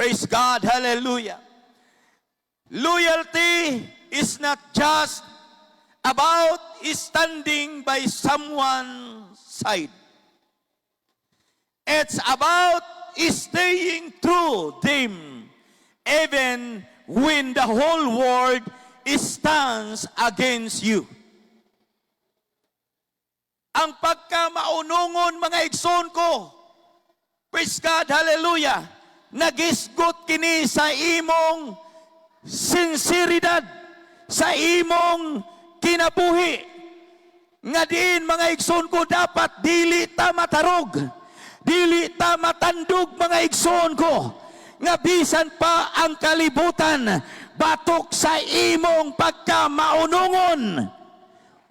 Praise God, hallelujah. Loyalty is not just about standing by someone's side. It's about staying true to them, even when the whole world stands against you. Ang pagkamaunungon, mga igsoon ko, praise God, hallelujah, nagisgot kini sa imong sinseridad, sa imong kinabuhi. Nga diin, mga igsoon ko, dapat dili ta matarog, dili ta matandog, mga igsoon ko, nga bisan pa ang kalibutan batok sa imong pagkamaunungon,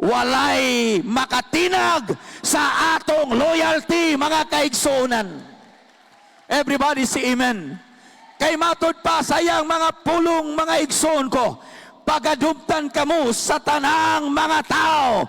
walay makatinag sa atong loyalty, mga kaigsunan. Everybody say amen. Kay matod pa sayang mga pulong, mga igsoon ko, pagadumtan kamo sa tanang mga tao,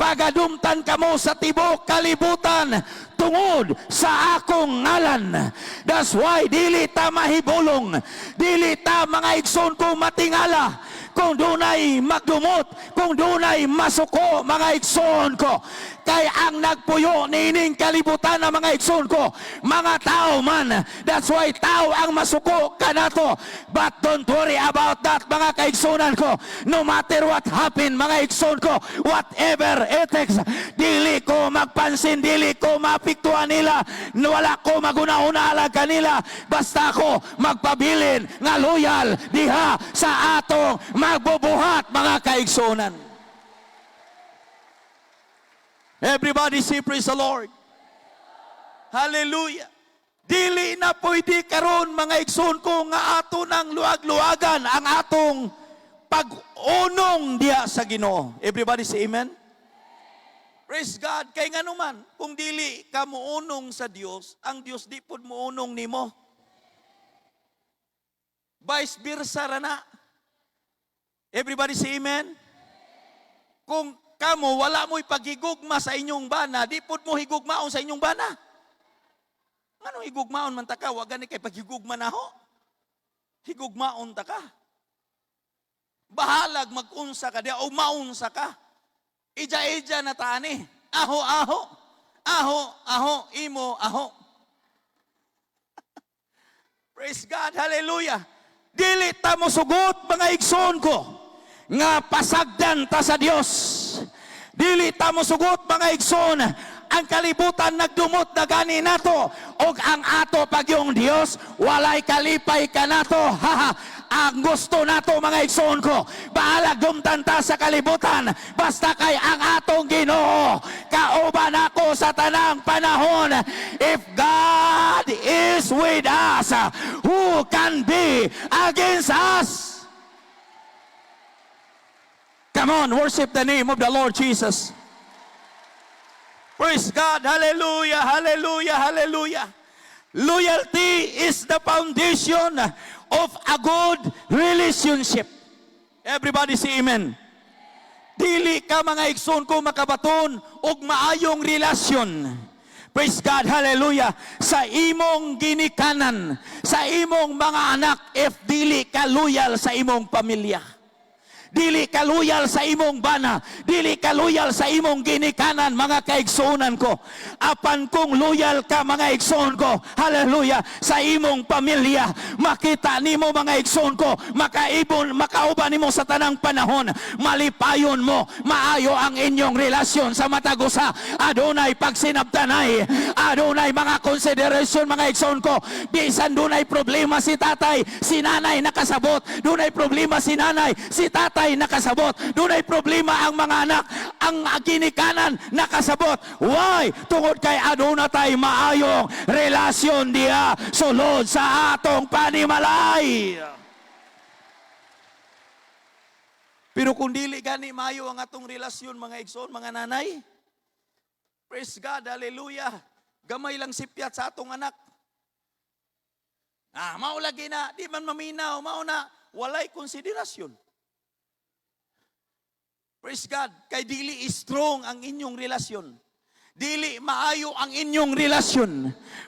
pagadumtan kamo sa tibok kalibutan tungod sa akong ngalan. That's why dili ta mahibulong, dili ta, mga igsoon ko, matingala kung dunay magdumot, kung dunay masuko, mga igsoon ko. Kay ang nagpuyo nining kalibutan na, mga igsoon ko, mga tao man. That's why tao ang masuko kanato. But don't worry about that, mga kaigsunan ko. No matter what happen, mga igsoon ko, whatever it takes, dili ko magpansin, dili ko mapiktuan nila, wala ko maguna-una kanila. Basta ko magpabilin nga loyal diha sa atong magbubuhat, mga kaigsunan. Everybody say praise the Lord. Hallelujah. Dili na pwede karon, mga igsoon ko, nga ato nang luag-luagan ang atong pag-unong diya sa Ginoo. Everybody say amen. Praise God. Kay nga naman, kung dili ka muunong sa Dios, ang Dios di pud muunong nimo. Vice versa ra na. Everybody say amen. Kung kamo wala mo'y paghigugma sa inyong bana, di pud mo higugmaon sa inyong bana. Ngano higugmaon man ta ka? Wa gani kay paghigugma na ho. Higugmaon ta ka. Bahalag mag-unsa ka, di o maunsa ka. Ija-ija na tani. Aho, aho. Aho, aho, imo, aho. Praise God, hallelujah. Dili ta mo sugot, mga igsoon ko, nga pasagdan ta sa Dios. Dili ta mo sugot, mga igsoon, ang kalibutan nagdumot na gani nato, og ang ato pagyong Dios walay kalipay ka nato. Ang gusto nato, mga igsoon ko, bahalag dumtan ta sa kalibutan, basta kay ang atong Ginoo kauban ako sa tanang panahon. If God is with us, who can be against us? Come on, worship the name of the Lord Jesus. Praise God, hallelujah, hallelujah, hallelujah. Loyalty is the foundation of a good relationship. Everybody say amen. Dili ka, mga igsoon ko, makabaton og maayong relasyon. Praise God, hallelujah, sa imong ginikanan, sa imong mga anak, if dili ka loyal sa imong pamilya. Dili ka loyal sa imong bana, dili ka loyal sa imong ginikanan, mga kaigsunan ko. Apan kung loyal ka, mga igsoon ko, hallelujah, sa imong pamilya, makita nimo, mga igsoon ko, makauban nimo sa tanang panahon, malipayon mo, maayo ang inyong relasyon sa matagusa. Adunay pagsinabtanay, adunay mga consideration, mga igsoon ko. Bisan dunay problema si tatay, si nanay nakasabot. Dunay problema si nanay, si tatay nakasabot. Dunay problema ang mga anak, ang ginikanan nakasabot. Why? Tungod kay aduna tay maayong relasyon diha sulod sa atong panimalay. Pero kung dili gani maayo ang atong relasyon, mga igsoon, mga nanay, praise God, hallelujah, gamay lang sipyat sa atong anak. Mao lagi na, di man maminaw, mao na, walay konsiderasyon. Praise God, kay dili strong ang inyong relasyon. dili maayo ang inyong relasyon.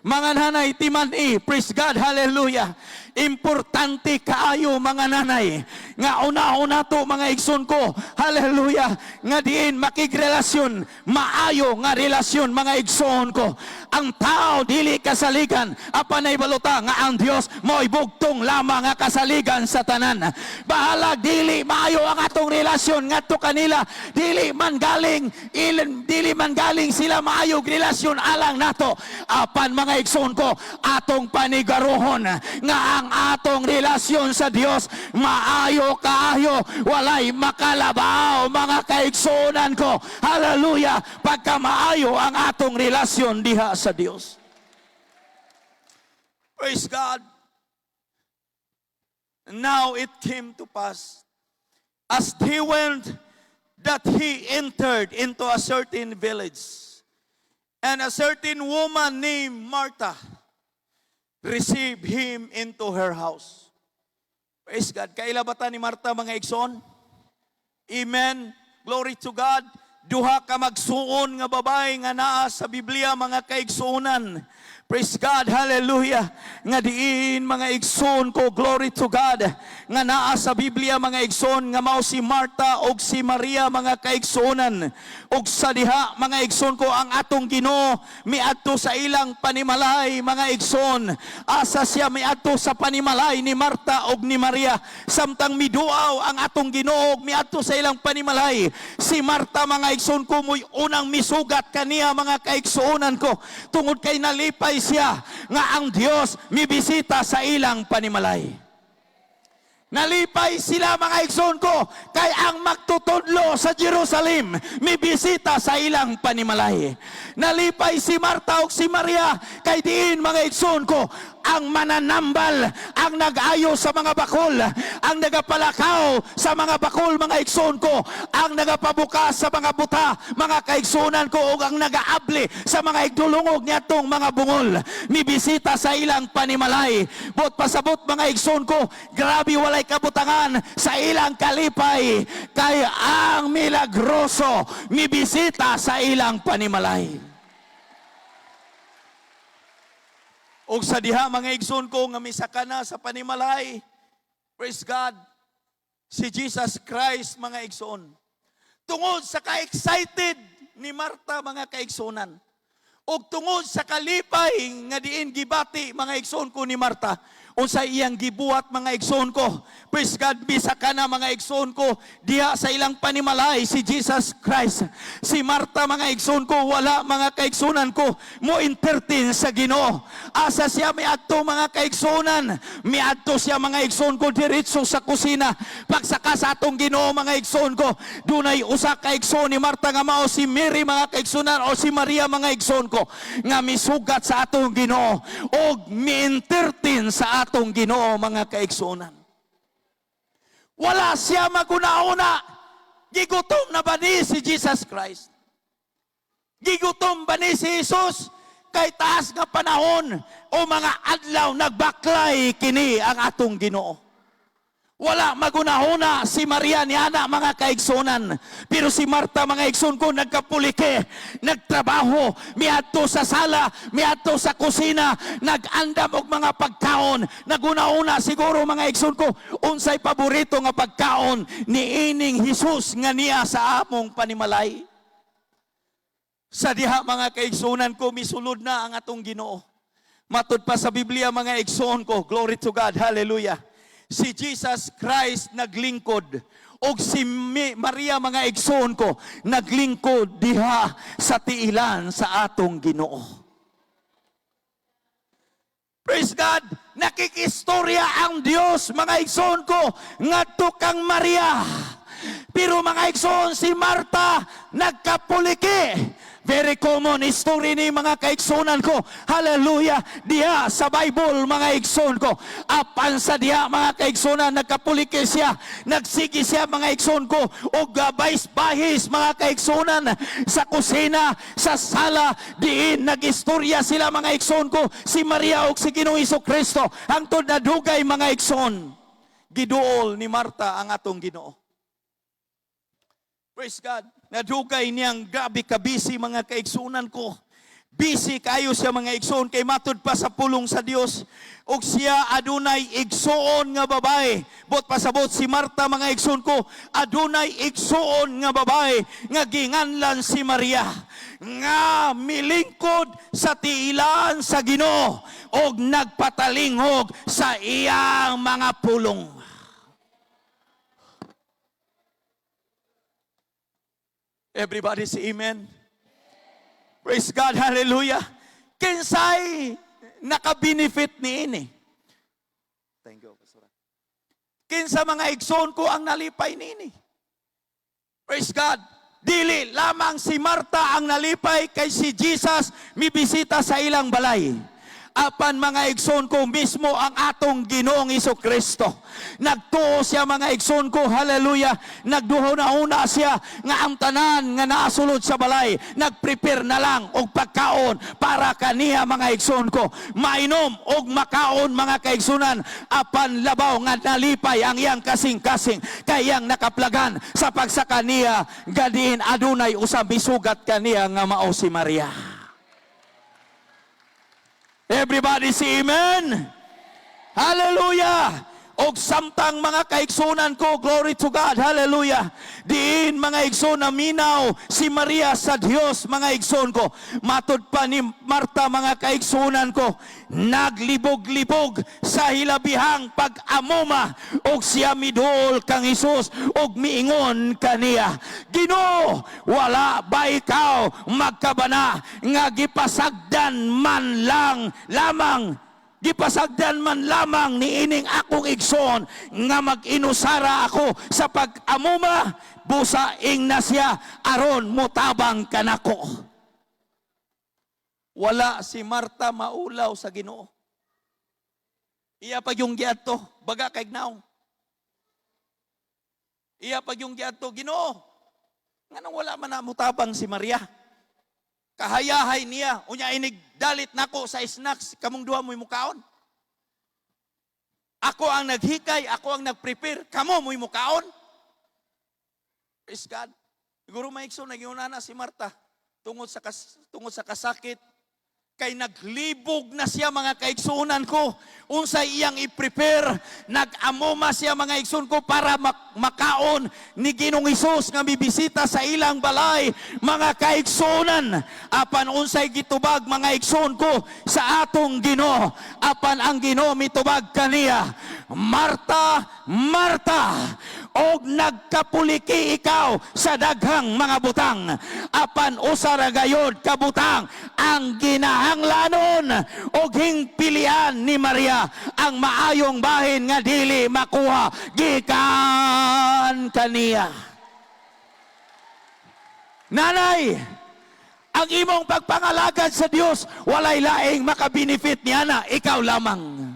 Mga nanay, timan praise God, hallelujah. Importante kaayo mga nanay, nga una-una to mga igsoon ko, hallelujah, nga diin makigrelasyon, maayo nga relasyon mga igsoon ko. Ang tao dili kasaligan, apanay baluta nga ang Dios mo'y bugtong lamang nga kasaligan sa tanan. Bahalag dili maayo ang atong relasyon ngadto kanila, dili man galing sila maayog relasyon alang nato. Apan mga igsoon ko, atong panigaruhon nga ang atong relasyon sa Dios maayo kaayo, walay makalabaw mga kaigsunan ko. Hallelujah, pagka maayo ang atong relasyon diha sa Dios. Praise God. Now it came to pass, as they went, that he entered into a certain village, and a certain woman named Martha received him into her house. Praise God. Kailabatan ni Martha mga igsoon? Amen. Glory to God. Duha ka magsuon nga babae nga naa sa Biblia mga kaigsuonan. Praise God, hallelujah. Nga diin mga igsoon ko, glory to God. Nga naa sa Biblia mga igsoon, nga mao si Martha o si Maria mga kaigsuonan. O sa diha mga igsoon ko, ang atong Ginoo miadto sa ilang panimalay mga igsoon. Asa siya miadto sa panimalay ni Martha o ni Maria. Samtang miduaw ang atong Ginoo miadto sa ilang panimalay. Si Martha mga igsoon ko, mo'y unang misugat kaniya mga kaigsuonan ko. Tungod kay nalipay siya nga ang Dios mibisita sa ilang panimalay. Nalipay sila mga igsoon ko, kay ang magtutudlo sa Jerusalem mibisita sa ilang panimalay. Nalipay si Martha o si Maria, kay diin mga igsoon ko, ang mananambal, ang nag-ayo sa mga bakol, ang nagapalakaw sa mga bakol mga igsoon ko, ang nagapabukas sa mga buta mga kaigsunan ko, o ang nagaabli sa mga igdulungog niyatong mga bungol mibisita sa ilang panimalay. Bot pasabot mga igsoon ko, grabe walay kabutangan sa ilang kalipay, kay ang milagroso mibisita sa ilang panimalay. O sa diha mga igsoon ko nga misaka na sa panimalay, praise God, si Jesus Christ mga igsoon. Tungod sa ka-excited ni Martha mga kaigsunan, o tungod sa kalipay nga diin gibati mga igsoon ko ni Martha, o sa iyang gibuhat mga igsoon ko, praise God, bisaka na mga igsoon ko, diha sa ilang panimalay si Jesus Christ. Si Martha mga igsoon ko, wala mga kaigsunan ko, mo entertain sa Ginoo. Asa siya miadto mga kaigsunan, miadto siya mga igsoon ko diretso sa kusina. Pagsaka sa atong Ginoo mga igsoon ko, dunay usa ka igsoon ni Martha nga mao si Mary mga kaigsunan, o si Maria mga igsoon ko, nga misugat sa atong Ginoo o mi-entertain sa atong Ginoo mga kaigsunan. Wala siya maguna-una. Gigutom na ba ni si Jesus Christ? Gigutom ba ni si Jesus? Kay taas nga panahon o mga adlaw nagbaklay kini ang atong Ginoo. Wala magunahuna si Maria ni ana mga kaigsunan. Pero si Martha mga igsoon ko, nagkapulike, nagtrabaho, miadto sa sala, miadto sa kusina, nagandam og mga pagkaon. Nagunahuna siguro mga igsoon ko, unsay paborito nga pagkaon ni ining Hesus nga niya sa among panimalay. Sa diha mga kaigsunan ko, misulod na ang atong Ginoo. Matud pa sa Biblia mga igsoon ko, glory to God, hallelujah. Si Jesus Christ naglingkod, o si Maria mga igsoon ko, naglingkod diha sa tiilan sa atong Ginoo. Praise God, nakikistorya ang Dios mga igsoon ko, ngadto kang Maria. Pero mga igsoon, si Martha nagkapuliki. Very common story ni mga kaigsunan ko. Hallelujah. Diha sa Bible mga igsoon ko. Apan sa diha mga kaigsunan, nagkapuliki siya. Nagsigi siya mga igsoon ko. O gabais-bahis mga kaigsunan sa kusina, sa sala. Diin nagistorya sila mga igsoon ko. Si Maria o si Ginoong Jesucristo. Hangtod na dugay mga igsoon. Giduol ni Martha ang atong Ginoo. Praise God. Nadugay niyang grabe ka busy mga kaigsunan ko. Busy kayo siya mga igsoon kay matud pa sa pulong sa Dios. Og siya adunay igsoon nga babae. Bot pasabot si Marta mga igsoon ko, adunay igsoon nga babae nga ginganlan si Maria nga milingkod sa tiilan sa Ginoo og nagpatalingog sa iyang mga pulong. Everybody say amen. Praise God, hallelujah. Kinsay naka-benefit ni ini. Thank you, Pastor. Kinsa mga igsoon ko ang nalipay ni ini. Praise God. Dili lamang si Marta ang nalipay kay si Jesus mibisita sa ilang balay. Apan mga igsoon ko mismo ang atong Ginoong Hesukristo. Nagtuo siya mga igsoon ko, hallelujah. Nagduho na una siya nga ang tanan nga naasulod sa balay. Nagprepare na lang og pagkaon para kaniya mga igsoon ko. Mainom og makaon mga kaigsunan. Apan labaw nga nalipay ang iyang kasing-kasing kayang nakaplagan sa pagsakaniya. Gadiin adunay usab bisugat kaniya nga mao si Maria. Everybody say amen. Hallelujah. Og samtang mga kaigsunan ko, glory to God, hallelujah. Diin mga igsoon na minaw si Maria sa Dios mga igsoon ko. Matud pa ni Marta mga kaigsunan ko, naglibog-libog sa hilabihang pag-amuma og siya midol kang Hesus og miingon kaniya, Ginoo, wala ba ikaw magkabana nga gipasagdan man lamang gipasagdan man lamang ni ining akong igsoon nga mag-inusara ako sa pag-amuma, busaing na siya aron mutabang kanako. Wala si Marta maulaw sa Ginoo. Iya pag yung giadto, baga kay gnaw. Iya pag yung giadto, Ginoo, nganong wala man na mutabang si Maria? Kahayahay niya, unya inig dalit nako sa snacks, kamong duha mo'y mukaon. Ako ang naghikay, ako ang nagprepare, kamo mo'y mukaon. Praise God. Siguro maikso, nagiuna na si Marta, tungod sa kasakit, kay naglibog na siya mga kaigsunan ko. Unsay iyang i-prepare, nag-amuma siya mga igsoon ko para makaon ni Ginoong Hesus nga bibisita sa ilang balay mga kaigsunan. Apan unsay gitubag mga igsoon ko sa atong Ginoo. Apan ang Ginoo mitubag kaniya, Marta, Marta, og nagkapuliki ikaw sa daghang mga butang. Apan usa ra gayud ka butang ang ginahanglanon og hingpilian ni Maria ang maayong bahin nga dili makuha gikan kaniya. Nanay, ang imong pagpangalagad sa Dios walay laing makabenefit niya na ikaw lamang.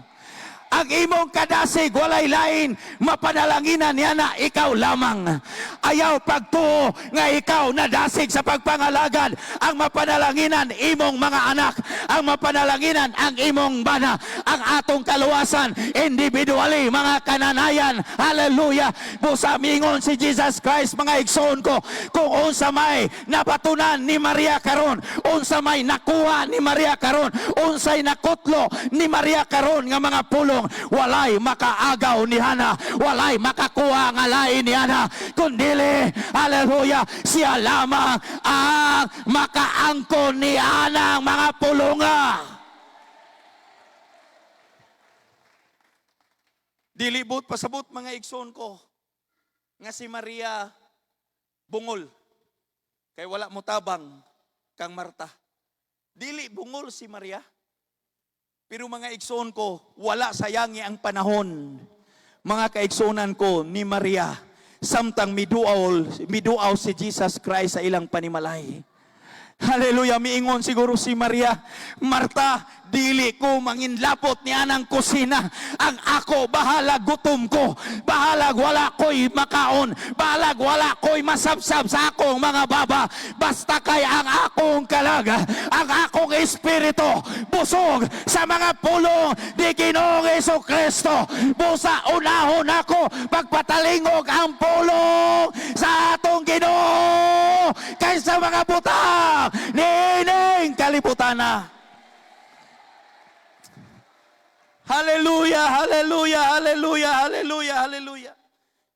Ang imong kadasig walay lain mapanalanginan niya na ikaw lamang. Ayaw pagtuo nga ikaw nadasig sa pagpangalagad. Ang mapanalanginan imong mga anak, ang mapanalanginan ang imong bana, ang atong kaluwasan individually mga kananayan. Hallelujah. Busa mingon si Jesus Christ mga igsoon ko, kung unsa may napatunan ni Maria karon, unsa may nakuha ni Maria karon, unsay nakutlo ni Maria karon nga mga pulong, walay makaagaw ni Hana, walay makakuha nga lain ni Hana, kundili, hallelujah, siya lamang ang makaangkon ni Hana ang mga pulunga. Dilibot pasabot mga igsoon ko nga si Maria bungol kay wala mo tabang kang Marta. Dili bungol si Maria. Pero mga igsoon ko, wala sayangi ang panahon. Mga kaigsonan ko ni Maria, samtang miduaw si Jesus Christ sa ilang panimalay. Hallelujah, miingon siguro si Maria, Marta, dili ko manginlapot ni anang kusina. Ang ako, bahalag gutom ko. Bahalag wala ko'y makaon. Bahalag wala ko'y masabsab sa akong mga baba. Basta kay ang akong kalaga, ang akong espiritu, busog sa mga pulong di Ginoong Hesukristo. Busa unahon ako, pagpatalingog ang pulong sa atong Ginoo. sa mga butang niining kalibutan na. Hallelujah, hallelujah, hallelujah, hallelujah, hallelujah.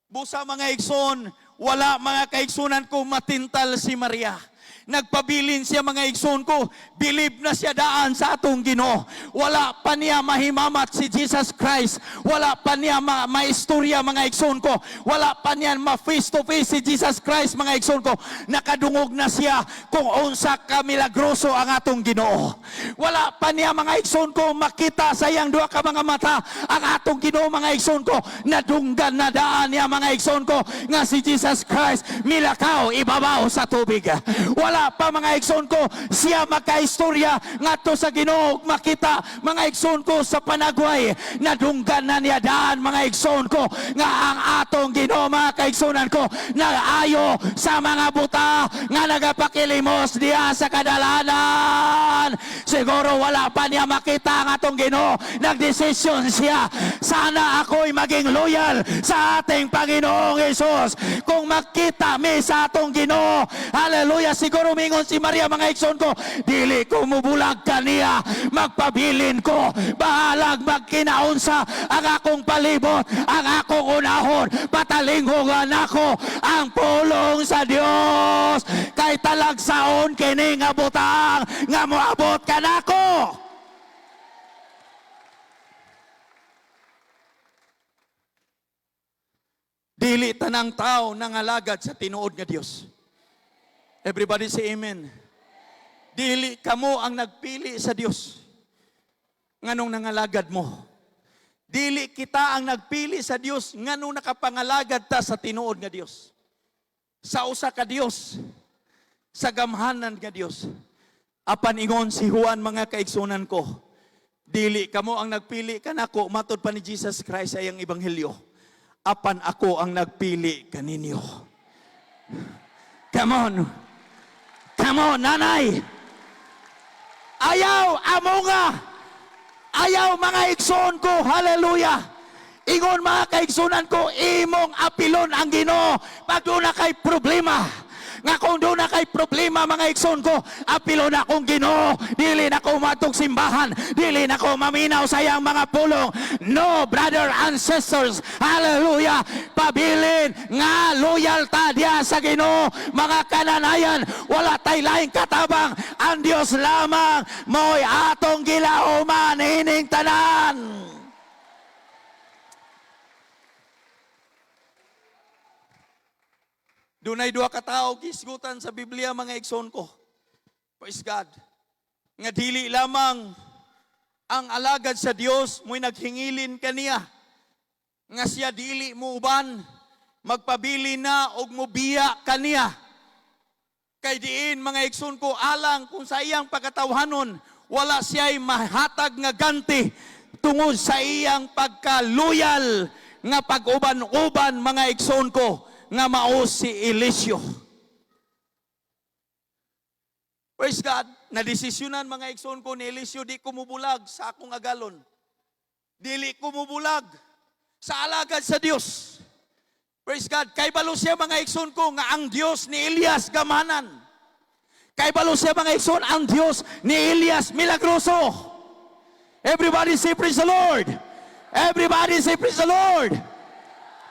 Busa mga igsoon, wala mga kaigsunan ko matintal si Maria. Nagpabilin siya mga igsoon ko, believe na siya daan sa atong Ginoo. Wala pa niya mahimamat si Jesus Christ. Wala pa niya maistorya mga igsoon ko. Wala pa niya ma-face to face si Jesus Christ mga igsoon ko. Nakadungog na siya kung unsa ka milagroso ang atong Ginoo. Wala pa niya mga igsoon ko makita sa iyang duha ka mga mata ang atong Ginoo mga igsoon ko. Nadunggan na daan niya mga igsoon ko nga si Jesus Christ milakaw ibabaw sa tubig. Wala pa mga igsoon ko siya makaistorya ngadto sa Ginoo makita mga igsoon ko sa panagway. Nadunggan na niya daan mga igsoon ko nga ang atong Ginoo mga kaigsunan ko naayo sa mga buta nga nagapakilimos diya sa kadalanan. Siguro wala pa niya makita ang atong Ginoo. Nagdesisyon siya, sana ako'y maging loyal sa ating Panginoong Hesus. Kung makita mi sa atong Ginoo, hallelujah, siguro mingon si Maria mga igsoon ko, dili ko mubulag kaniya, magpabilin ko, bahalag magkinaunsa ang akong palibot, ang akong unahon, patalinghogan ako ang pulong sa Dios. Kay talagsaon kini nga butang nga moabot kanako. Dili tanang tao nangalagad sa tinuod nga Dios. Everybody say amen. Dili kamo ang nagpili sa Dios. Nganong nangalagad mo? Dili kita ang nagpili sa Dios nganong nakapangalagad ta sa tinuod nga Dios. Sa usa ka Dios, sa gamhanan nga Dios. Apan ingon si Juan mga kaigsunan ko, dili kamo ang nagpili kanako matud pa ni Jesus Christ sa iyang ebanghelyo. Apan ako ang nagpili kaninyo. Come on. Come on, nanay. Ayaw, amunga. Ayaw mga igsoon ko. Hallelujah. Ingon mga kaigsunan ko, imong apilon ang Ginoo pag doon na kay problema. Nga kung doon na kay problema mga igsoon ko, apilon na akong Ginoo. Dili na ko matog simbahan. Dili na ko maminaw sa iyang mga pulong. No, brother and sisters. Hallelujah. Pabilin nga loyalta diya sa Ginoo. Mga kananayan, wala tay laing katabang. Ang Dios lamang mo'y atong gilauman hining tanan. Dunay duha ka tawo gisgutan sa Biblia mga igsoon ko. Praise God. Nga dili lamang ang alagad sa Dios mo'y naghingilin kaniya. Nga siya dili mo uban, magpabili na og mobiya kaniya. Kay diin mga igsoon ko alang kung sa iyang pagkatawhanon, wala siya'y mahatag nga ganti tungod sa iyang pagkaluyal nga pag-uban-uban mga igsoon ko. Nga mao si Eliseo. Praise God. Nadesisyonan mga igsoon ko ni Eliseo, di kumubulag sa akong agalon. Dili kumubulag sa alagad sa Dios. Praise God. Kay balo siya mga igsoon ko nga ang Dios ni Elias gamanan. Kay balo siya mga igsoon ang Dios ni Elias milagroso. Everybody say praise the Lord. Everybody say praise the Lord.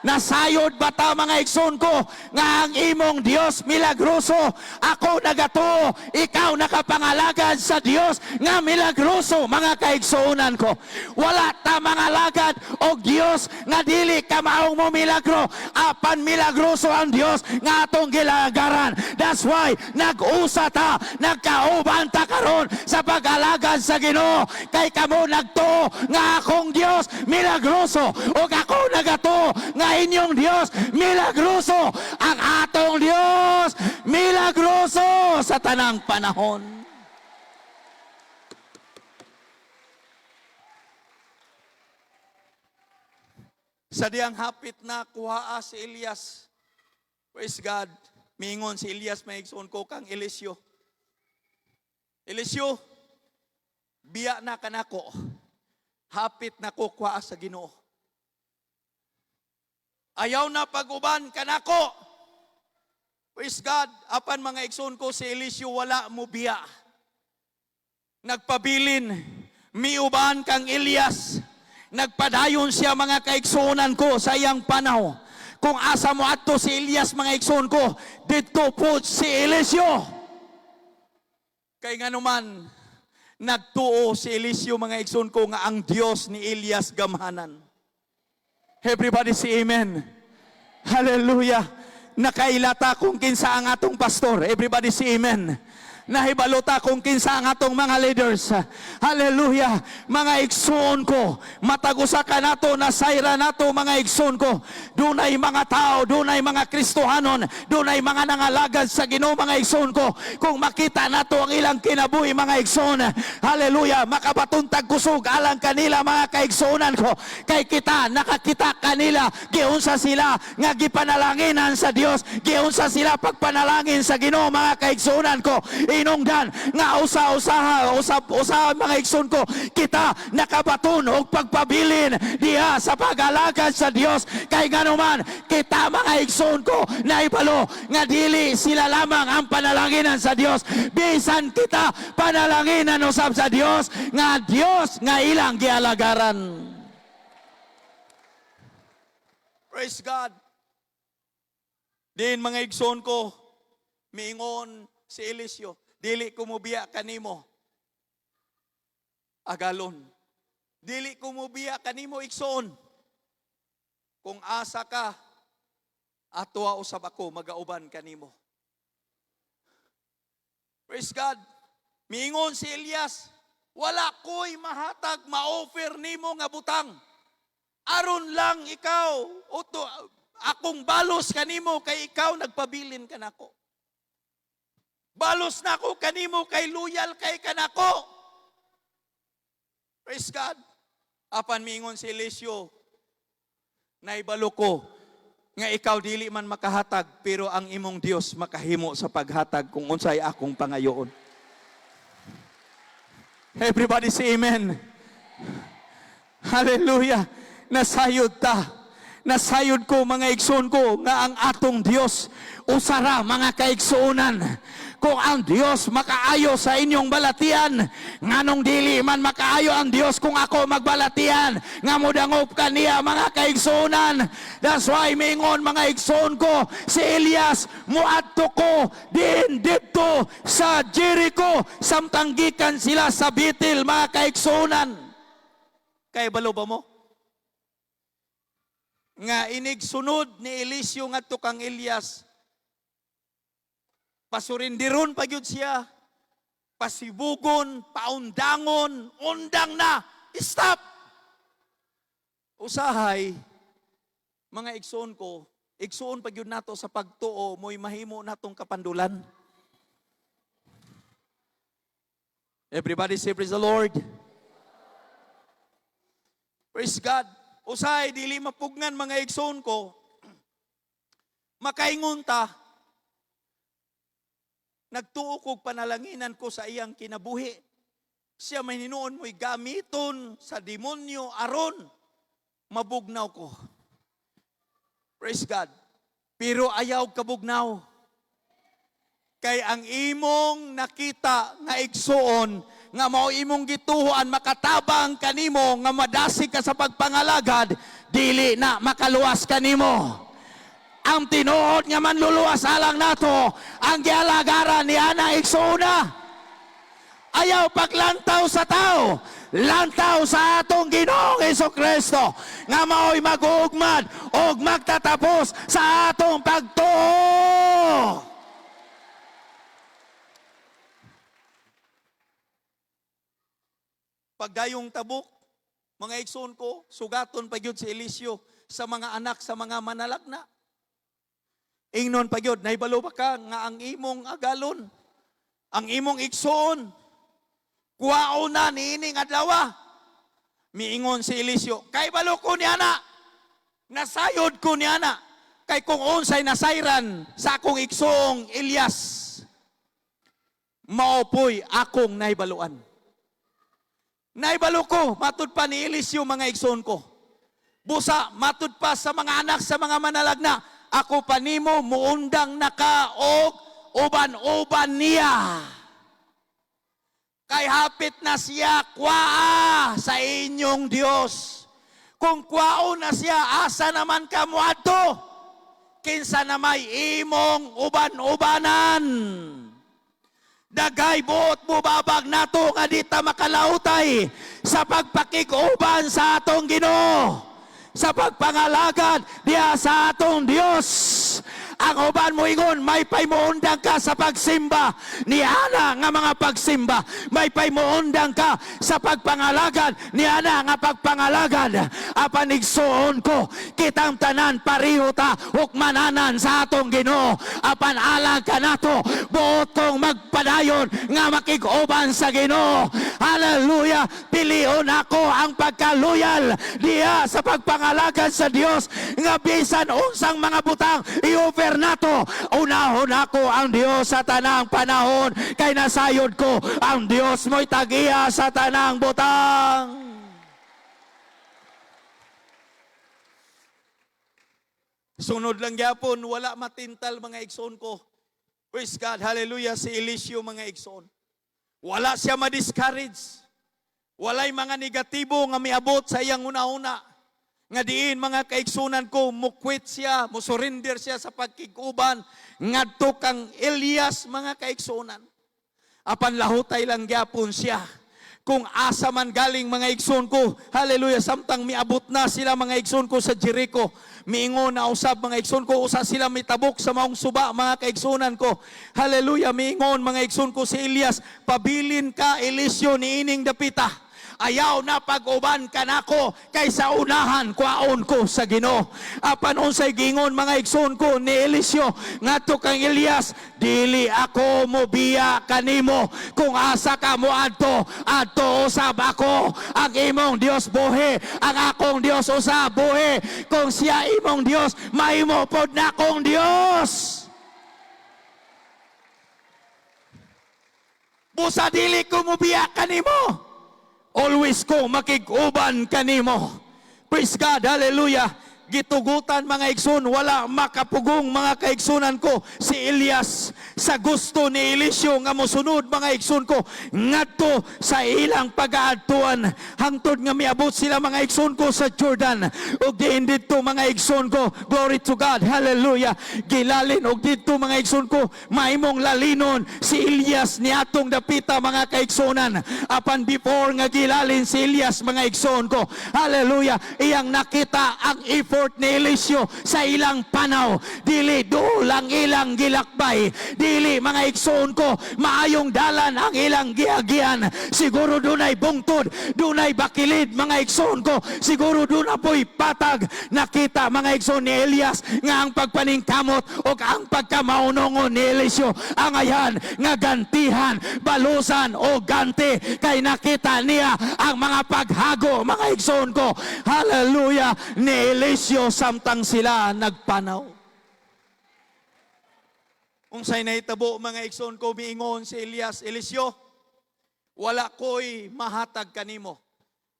Nasayod ba ta mga igsoon ko nga ang imong Dios milagroso? Ako nagato, ikaw nakapangalagad sa Dios nga milagroso mga kaigsuonan ko. Wala ta mangalagad og Dios nga dili ka maong mo milagro. Apan milagroso ang Dios nga atong gilagaran. That's why nag-usa ta, nagkauban ta karon sa pag-alagad sa Ginoo. Kay kamo nagto nga akong Dios milagroso og ako nagato nga inyong Dios milagroso. Ang atong Dios milagroso sa tanang panahon. Sa diyang hapit na kuhaa si Elias, praise God, mingon si Elias may igsoon ko kang Eliseo. Eliseo, biya na kanako, hapit na ko kuhaa sa Ginoo. Ayaw na pag-uban kanako. Praise God, apan mga igsoon ko si Eliseo wala mo biya. Nagpabilin, miuban kang Elias. Nagpadayon siya mga kaigsuonan ko sa iyang panaw. Kung asa mo ato si Elias mga igsoon ko, dito po si Eliseo. Kay nga naman, nagtuo si Eliseo mga igsoon ko nga ang Dios ni Elias gamhanan. Everybody say amen. Hallelujah. Nakailata kung kinsa ang atong pastor. Everybody say amen. Nahibalota kung kinsa ang atong mga leaders. Hallelujah. Mga igsoon ko, matagusa ka nato, nasayra nato mga igsoon ko. Dunay mga tao, dunay mga Kristohanon, dunay mga nangalagad sa Ginoo mga igsoon ko. Kung makita nato ang ilang kinabuhi mga igsoon, hallelujah, makabatuntag kusog alang kanila mga kaigsuonan ko. Kay kita, nakakita kanila, giunsa sila nga gipanalanginan sa Dios, giunsa sila pagpanalangin sa Ginoo mga kaigsuonan ko. Inungdan nga usa mga igsoon ko, kita nakabaton og pagpabilin diha sa pag-alagad sa Dios. Kay ganuman kita mga igsoon ko naibalo nga dili sila lamang ang panalanginan sa Dios, bisan kita panalanginan usab sa Dios nga ilang gialagaran. Praise God. Din mga igsoon ko, miingon si Eliseo, dili ko mubiya kanimo agalon. Dili ko mubiya kanimo igsoon. Kung asa ka, atoa usab ako magauban kanimo. Praise God. Miingon si Elias, wala ko'y mahatag ma-offer nimo nga butang. Aron lang ikaw, akong balos kanimo kay ikaw nagpabilin ka nako. Balos na ko kanimo kay loyal kay kanako. Praise God. Apan miingon si Eliseo, naibalo ko nga ikaw dili man makahatag, pero ang imong Dios makahimo sa paghatag kung unsay akong pangayoon. Everybody say amen. Hallelujah. Nasayod ta. Nasayod ko mga igsoon ko nga ang atong Dios usara mga kaigsuonan. Kung ang Dios makaayo sa inyong balatian, nganong dili man makaayo ang Dios kung ako magbalatian, nga mudangop kaniya mga kaigsuonan. That's why mingon mga igsoon ko, si Elias muadto ko din dito sa Jericho, samtanggikan sila sa Bitil mga kaigsuonan. Kay balo ba mo? Nga inigsunod ni Eliseo ngadto kang Elias, pasurindiron pa gyud siya, pasibugon, paundangon, undang na, stop! Usahay, mga igsoon ko, igsoon pa gyud nato sa pagtuo, mo'y mahimo natong kapandulan. Everybody say praise the Lord. Praise God. Usahay, dili mapugnan mga igsoon ko, makaingon ta, nagtuo kog panalanginan ko sa iyang kinabuhi. Siya may hinuon mo'y gamiton sa demonyo aron mabugnaw ko. Praise God. Pero ayaw kabugnaw. Kay ang imong nakita nga igsoon, nga mao imong gituhuan, makatabang kanimo, nga madasig ka sa pagpangalagad, dili na makaluwas kanimo. Ang tinuod nga manluluwas alang nato, ang gialagaran ni ana igsoona. Ayaw paglantaw sa tao, lantaw sa atong Ginoong Hesukristo, nga mao'y mag-uugmad o magtatapos sa atong pagtuo. Pagdayong tabok, mga igsoon ko, sugaton pa gyud si Eliseo sa mga anak, sa mga manalagna. Ingnon pa gyud, naibalo ba ka nga ang imong agalon, ang imong igsoon, kuwaon na niining adlaw. Miingon si Eliseo, kay balo ko ni ana, nasayod ko ni ana, kay kung unsay nasayran sa akong igsoong Elias, maopoy akong naibaluan. Naibalo ko, matud pa ni Eliseo mga igsoon ko. Busa, matud pa sa mga anak, sa mga manalagna, ako pa nimo muundang naka og uban-uban niya. Kay hapit na siya kwaa sa inyong Dios. Kung kwao na siya, asa naman ka moadto? Kinsa na may imong uban-ubanan. Dagay buot mo babag nato nga dita makalautay sa pagpakig-uban sa atong Ginoo, sa pagpangalagad diya sa atong Dios. Ang uban mo ingon, may paymuundang ka sa pagsimba ni ana nga mga pagsimba. May paymuundang ka sa pagpangalagad ni ana nga pagpangalagad. Apan igsuon ko, kitang tanan pareho ta hukmananan sa atong Ginoo. Apan alang ka nato, buot kong magpadayon nga makig-uban sa Ginoo. Hallelujah! Pilion ako ang pagkaluyal diya sa pagpangalagad sa Dios, nga bisan unsang mga butang i-offer nato, unahon ako ang Dios sa tanang panahon, kay nasayod ko ang Dios mo'y tagiya sa tanang butang. Sunod lang gyapon, wala matintal mga igsoon ko. Praise God, hallelujah, si Eliseo mga igsoon. Wala siya ma-discourage. Walay mga negatibo nga miabot sa iyang una-una. Nga diin mga kaigsunan ko, mukwit siya, musurrender siya sa pagkikuban, ngadto kang Elias mga kaigsunan. Apan lahutay lang gyapon siya. Kung asa man galing mga igsoon ko, hallelujah, samtang miabot na sila mga igsoon ko sa Jericho, miingon na usab mga igsoon ko, usa sila mitabok sa maong suba mga kaigsunan ko. Hallelujah, miingon mga igsoon ko si Elias, pabilin ka Eliseo ni ining dapita. Ayaw na pag-uban ka nako kaysa unahan kwaon ko sa Ginoo. Apan unsay gingon mga igsoon ko ni Eliseo ngadto kang Elias, dili ako mobiya kanimo. Kung asa ka moadto, adto usab ako. Ang imong Dios buhi, ang akong Dios usab buhi. Kung siya imong Dios, mahimo pod na akong Dios. Busa dili ko mobiya kanimo. Always ko makig-uban kanimo. Praise God, hallelujah. Gitugutan mga igsoon, wala makapugong mga kaigsunan ko si Elias sa gusto ni Eliseo nga mosunod mga igsoon ko ngadto sa ilang pag-aadtuan hangtod nga miabot sila mga igsoon ko sa Jordan. Ug diin didto mga igsoon ko, glory to God, hallelujah, gilalin og didto mga igsoon ko mahimong lalinon si Elias ni atong dapita mga kaigsunan. Apan before nga gilalin si Elias mga igsoon ko, hallelujah, iyang nakita ang effort ni Eliseo sa ilang panaw. Dili dulang ilang gilakbay, dili mga igsoon ko maayong dalan ang ilang giagian. Siguro dunay bungtod, dunay bakilid mga igsoon ko, siguro duna po'y patag. Nakita mga igsoon ni Elias nga ang pagpaningkamot o ang pagkamaunongon ni Eliseo ang ayan nga gantihan, balusan o ganti, kay nakita niya ang mga paghago mga igsoon ko, hallelujah, ni Eliseo samtang sila nagpanaw. Unsay nahitabo mga igsoon ko, miingon si Elias, Eliseo, wala ko'y mahatag kanimo,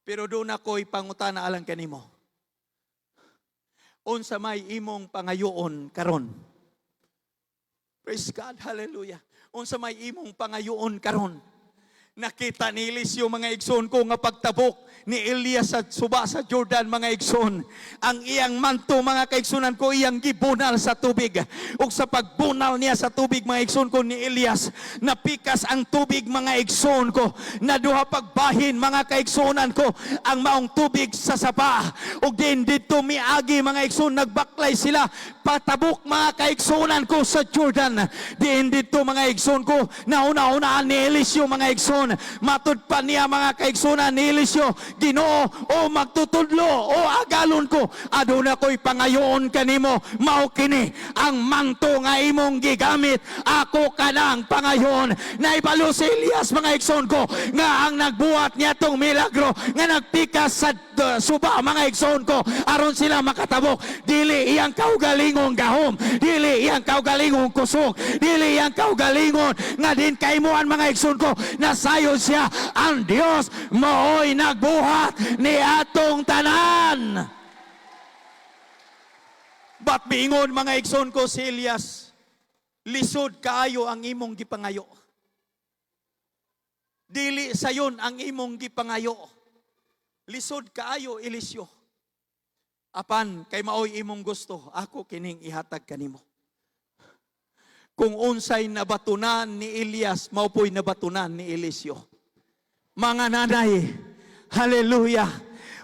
pero doon ako'y pangutana alang kanimo. Unsa may imong pangayoon karon? Praise God, hallelujah. Unsa may imong pangayoon karon? Nakita ni Eliseo mga igsoon ko nga pagtabok ni Elias sa suba sa Jordan mga igsoon. Ang iyang manto mga kaigsunan ko, iyang gibunal sa tubig. Ug sa pagbunal niya sa tubig mga igsoon ko ni Elias, napikas ang tubig mga igsoon ko. Naduha pagbahin mga kaigsunan ko ang maong tubig sa sapa. Ug din dito miagi mga igsoon, nagbaklay sila patabok mga kaigsunan ko sa Jordan. Din dito mga igsoon ko, nauna-unaan ni Eliseo mga igsoon, matud pa niya mga kaigsunan ni Eliseo, Ginoo, o magtutudlo o agalon ko, aduna ko'y pangayoon kanimo, mao kini ang manto nga imong gigamit, ako kanang pangayoon. Naibalo si Elias mga igsoon ko nga ang nagbuhat niya tong milagro nga nagpikas sa suba mga igsoon ko aron sila makatabok. Dili iyang kaugalingong gahom, dili iyang kaugalingong kusog, dili iyang kaugalingon nga din kaimuan mga igsoon ko, nasayon siya ang Dios mooy nagbuhat ni atong tanan. But Miingon mga igsoon ko si Elias, lisod kaayo ang imong gipangayo. Dili sayon ang imong gipangayo. Lisod kaayo, Eliseo. Apan kay maoy imong gusto, ako kining ihatag kanimo. Kung unsay nabatunan ni Elias, maupoy nabatunan ni Eliseo. Mga nanay, hallelujah,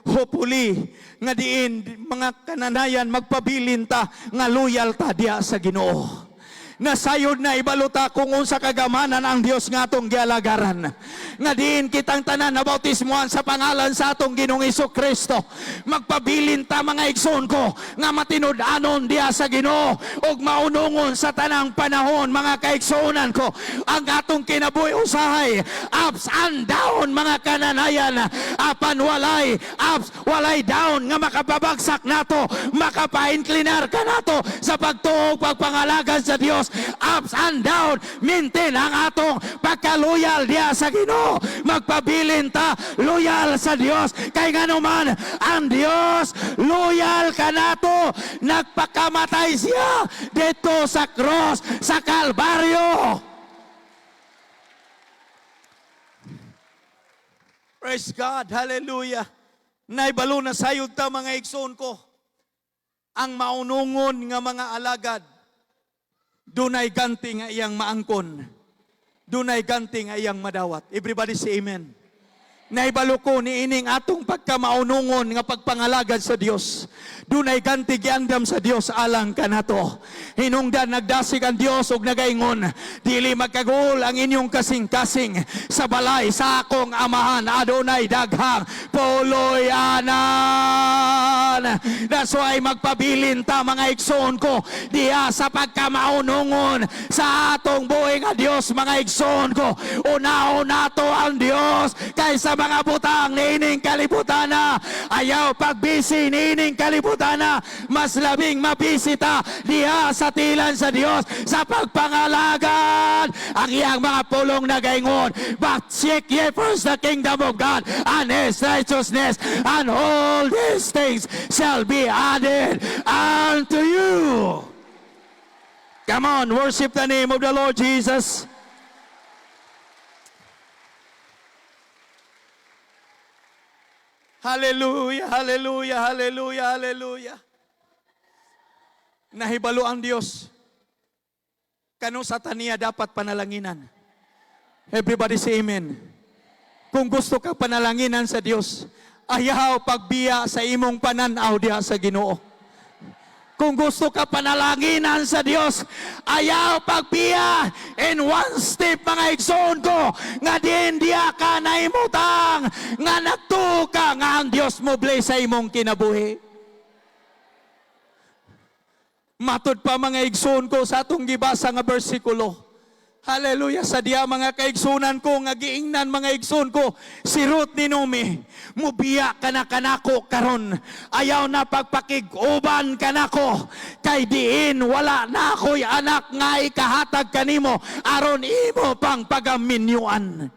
hopefully, nga diin mga kananayan magpabilin ta nga loyal ta diya sa Ginoo. Nasayod na ibaluta kung unsa kagamanan ang Dios nga atong gialagaran. Nga diin kitang tanan na bautismuhan sa pangalan sa atong Ginoong Hesukristo. Magpabilin ta mga igsoon ko nga matinud-anon diya sa Ginoo ug maunungon sa tanang panahon mga kaigsuonan ko. Ang atong kinabuhi usahay ups and down mga kananayan. Apan walay ups, walay down nga makapabagsak nato, makapa-inclinar ka nato sa pagtuo pagpangalagan sa Dios. Ups and down, maintain ang atong pagka-loyal diya sa Ginoo. Magpabilin ta loyal sa Dios. Kay ngano man ang Dios loyal ka nato. Nagpakamatay siya dito sa cross sa Kalbaryo. Praise God, hallelujah. Naibalo na sayod ta mga igsoon ko. Ang maunungon nga mga alagad, dunay ganti nga iyang maangkon. Dunay ganti nga iyang madawat. Everybody say amen. Naibalo ko ni ining atong pagkamaunungon nga pagpangalagad sa Dios. Dunay ganti giandam sa Dios alang kanato. Hinungdan nagdasig ang Dios ug nagaingon, dili magkagul ang inyong kasing-kasing sa balay sa akong amahan adunay daghang puloy-anan. That's why magpabilin ta mga igsoon ko diya sa pagkamaunungon sa atong buhi nga Dios mga igsoon ko. Una-una to ang Dios kaysa mga butang ni ining kalibutana. Ayaw pagbisi ni ining kalibutana, mas labing mabisita diha sa tilan sa Dios sa pagpangalagad ang iyang mga pulong nagaingon. But seek ye first the kingdom of God and His righteousness, and all these things shall be added unto you. Come on, worship the name of the Lord Jesus. Hallelujah, hallelujah, hallelujah, hallelujah. Nahibalo ang Diyos. Kano sa taniya dapat panalanginan. Everybody say amen. Kung gusto ka panalanginan sa Diyos, ayaw pagbiya sa imong pananaw diha sa Ginoo. Kung gusto ka panalanginan sa Dios, ayaw pagbiya in one step mga igsoon ko, nga diya ka na imutang, nga nagtuka nga ang Dios mo bless sa imong kinabuhi. Matod pa mga igsoon ko sa atong gibasa nga bersikulo. Hallelujah, sa diya mga kaigsunan ko, nga giingnan mga igsoon ko, si Ruth ni Nomi, mubiya ka na kanako karon, ayaw na pagpakig-uban kanako, kay diin wala na ako'y anak nga ikahatag kanimo, aron imo pang pagaminyuan.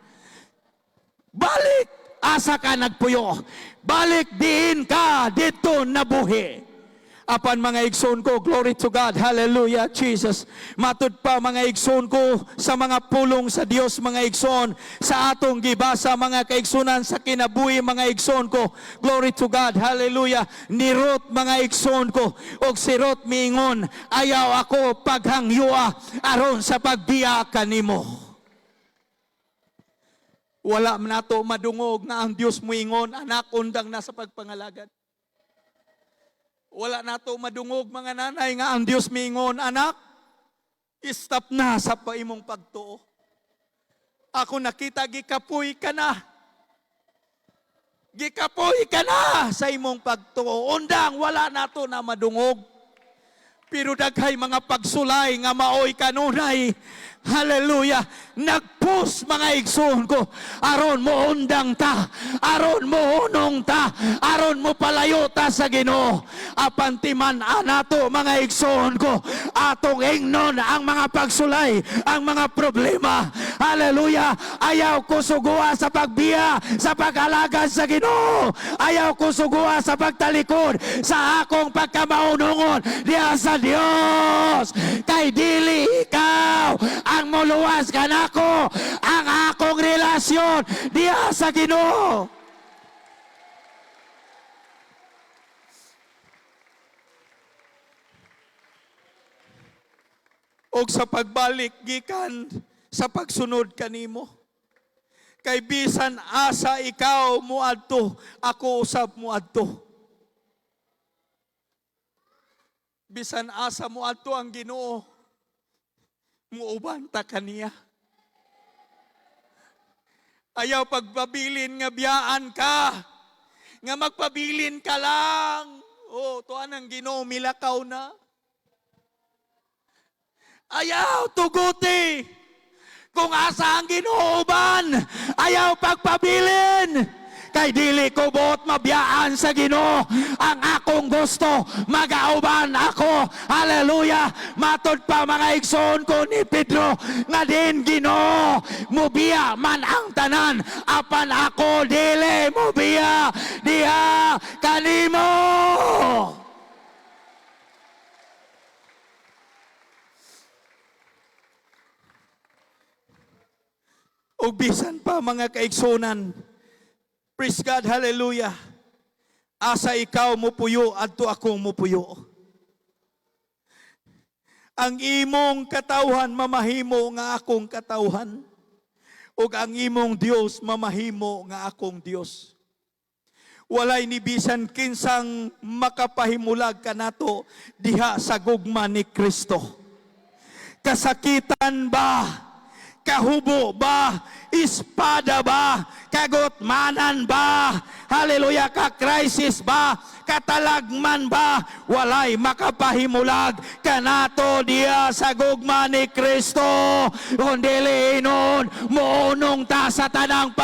Balik, asa ka nagpuyo, balik diin ka dito nabuhi. Apan mga igsoon ko, glory to God, hallelujah, Jesus. Matud pa mga igsoon ko sa mga pulong sa Dios mga igsoon, sa atong gibasa mga kaigsunan sa kinabuhi mga igsoon ko, glory to God, hallelujah. Ni Ruth mga igsoon ko, og si Ruth miingon, ayaw ako paghangyua aron sa pagbiya kanimo. Wala man nato madungog nga ang Dios moingon, anak undang na sa pagpangalagad. Wala nato madungog mga nanay nga ang Dios miingon, anak, stop na sa paimong pagtuo. Ako nakita, gikapoy ka na. Gikapoy ka na sa imong pagtuo. Undang, wala nato na madungog. Pero daghay mga pagsulay nga maoy kanunay, Hallelujah. Nagpus mga igsoon ko. Aron mo undang ta. Aron mo unong ta. Aron mo palayo ta sa Ginoo. Apantiman anato mga igsoon ko. Atong ingnon ang mga pagsulay. Ang mga problema. Hallelujah. Ayaw ko sugua sa pagbiya. Sa pag-alagad sa Ginoo. Ayaw ko sugua sa pagtalikod. Sa akong pagkamaunungon. Diya sa Dios. Kay dili ikaw ang muluwas ka nako, ang akong relasyon diya sa Ginoo. Og sa pagbalik gikan sa pagsunod kanimo, kay bisan asa ikaw muadto, ako usab muadto. Bisan asa muadto ang Ginoo, muuban ta kaniya. Ayaw pagpabilin nga biyaan ka, nga magpabilin ka lang. Oh, tuan ang Ginoo milakaw na. Ayaw tuguti. Kung asa ang Ginoo uban, ayaw pagpabilin. Kay dili ko buot mabiyaan sa Ginoo. Ang akong gusto, magauban ako. Hallelujah. Matod pa mga igsoon ko ni Pedro, nga din Ginoo, mubiya man ang tanan. Apan ako dili mubiya diha kanimo. O bisan pa mga kaigsonan, praise God, hallelujah. Asa ikaw mupuyo, adto ako mupuyo. Ang imong katawhan mamahimo nga akong katawhan. Ug ang imong Dios mamahimo nga akong Dios. Walay ni bisan kinsang makapahimulag kanato diha sa gugma ni Kristo. Kasakitan ba? Kahubo ba? Espada ba? Kagutmanan ba? Hallelujah, ka-crisis ba? Katalagman ba? Walay makapahimulag kanato diya sa gugma ni Kristo. Kundi linon, muunong ta sa tanang